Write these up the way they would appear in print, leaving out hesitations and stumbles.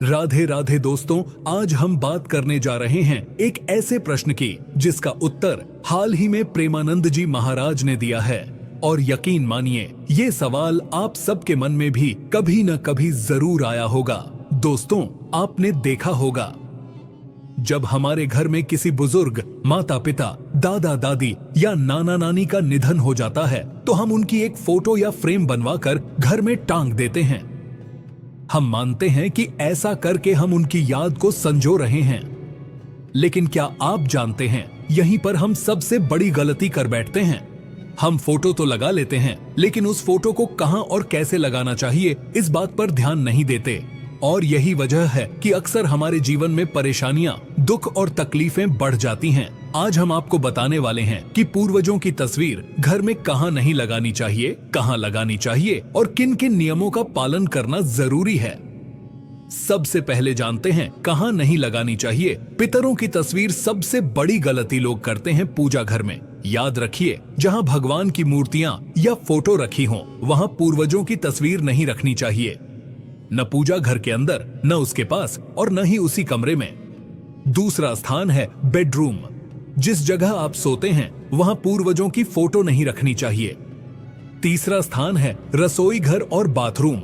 राधे राधे दोस्तों, आज हम बात करने जा रहे हैं एक ऐसे प्रश्न की जिसका उत्तर हाल ही में प्रेमानंद जी महाराज ने दिया है। और यकीन मानिए ये सवाल आप सबके मन में भी कभी न कभी जरूर आया होगा। दोस्तों, आपने देखा होगा जब हमारे घर में किसी बुजुर्ग, माता पिता, दादा दादी या नाना नानी का निधन हो जाता है तो हम उनकी एक फोटो या फ्रेम बनवाकर घर में टांग देते हैं। हम मानते हैं कि ऐसा करके हम उनकी याद को संजो रहे हैं, लेकिन क्या आप जानते हैं यहीं पर हम सबसे बड़ी गलती कर बैठते हैं। हम फोटो तो लगा लेते हैं, लेकिन उस फोटो को कहां और कैसे लगाना चाहिए इस बात पर ध्यान नहीं देते। और यही वजह है कि अक्सर हमारे जीवन में परेशानियां, दुख और तकलीफें बढ़ जाती हैं। आज हम आपको बताने वाले हैं कि पूर्वजों की तस्वीर घर में कहां नहीं लगानी चाहिए, कहां लगानी चाहिए और किन किन नियमों का पालन करना जरूरी है। सबसे पहले जानते हैं कहां नहीं लगानी चाहिए। पितरों की तस्वीर सबसे बड़ी गलती लोग करते हैं पूजा घर में। याद रखिए, जहां भगवान की मूर्तियां या फोटो रखी हों, वहां पूर्वजों की तस्वीर नहीं रखनी चाहिए। न पूजा घर के अंदर, न उसके पास और न ही उसी कमरे में। दूसरा स्थान है बेडरूम। जिस जगह आप सोते हैं वहां पूर्वजों की फोटो नहीं रखनी चाहिए। तीसरा स्थान है रसोई घर और बाथरूम।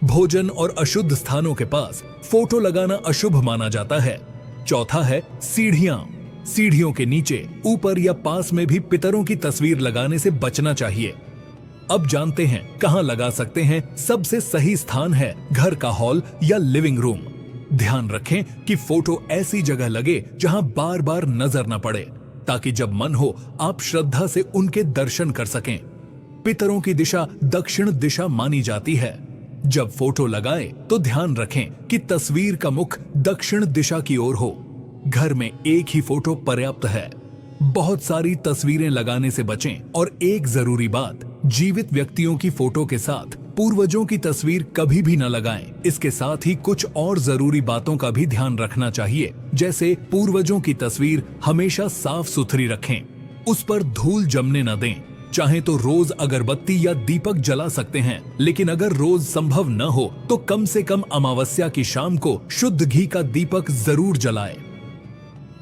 भोजन और अशुद्ध स्थानों के पास फोटो लगाना अशुभ माना जाता है। चौथा है सीढ़ियां। सीढ़ियों के नीचे, ऊपर या पास में भी पितरों की तस्वीर लगाने से बचना चाहिए। अब जानते हैं कहां लगा सकते हैं। सबसे सही स्थान है घर का हॉल या लिविंग रूम। ध्यान रखें कि फोटो ऐसी जगह लगे जहां बार बार नजर न पड़े, ताकि जब मन हो आप श्रद्धा से उनके दर्शन कर सकें। पितरों की दिशा दक्षिण दिशा मानी जाती है। जब फोटो लगाएं तो ध्यान रखें कि तस्वीर का मुख दक्षिण दिशा की ओर हो। घर में एक ही फोटो पर्याप्त है। बहुत सारी तस्वीरें लगाने से बचें। और एक जरूरी बात, जीवित व्यक्तियों की फोटो के साथ पूर्वजों की तस्वीर कभी भी न लगाएं। इसके साथ ही कुछ और जरूरी बातों का भी ध्यान रखना चाहिए, जैसे पूर्वजों की तस्वीर हमेशा साफ सुथरी रखें, उस पर धूल जमने न दें। चाहे तो रोज अगरबत्ती या दीपक जला सकते हैं, लेकिन अगर रोज संभव न हो तो कम से कम अमावस्या की शाम को शुद्ध घी का दीपक जरूर जलाएं।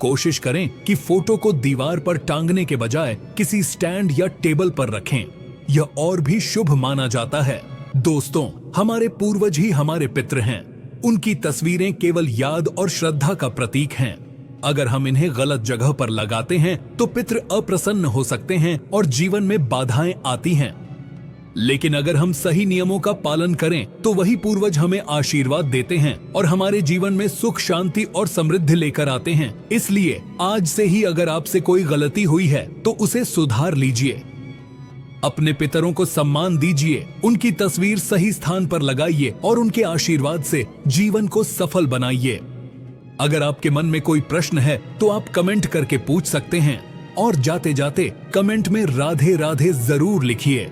कोशिश करें कि फोटो को दीवार पर टांगने के बजाय किसी स्टैंड या टेबल पर रखें। यह और भी शुभ माना जाता है। दोस्तों, हमारे पूर्वज ही हमारे पितृ हैं। उनकी तस्वीरें केवल याद और श्रद्धा का प्रतीक हैं। अगर हम इन्हें गलत जगह पर लगाते हैं तो पितृ अप्रसन्न हो सकते हैं और जीवन में बाधाएं आती हैं। लेकिन अगर हम सही नियमों का पालन करें तो वही पूर्वज हमें आशीर्वाद देते हैं और हमारे जीवन में सुख, शांति और समृद्धि लेकर आते हैं। इसलिए आज से ही अगर आपसे कोई गलती हुई है तो उसे सुधार लीजिए। अपने पितरों को सम्मान दीजिए, उनकी तस्वीर सही स्थान पर लगाइए और उनके आशीर्वाद से जीवन को सफल बनाइए। अगर आपके मन में कोई प्रश्न है तो आप कमेंट करके पूछ सकते हैं। और जाते जाते कमेंट में राधे राधे जरूर लिखिए।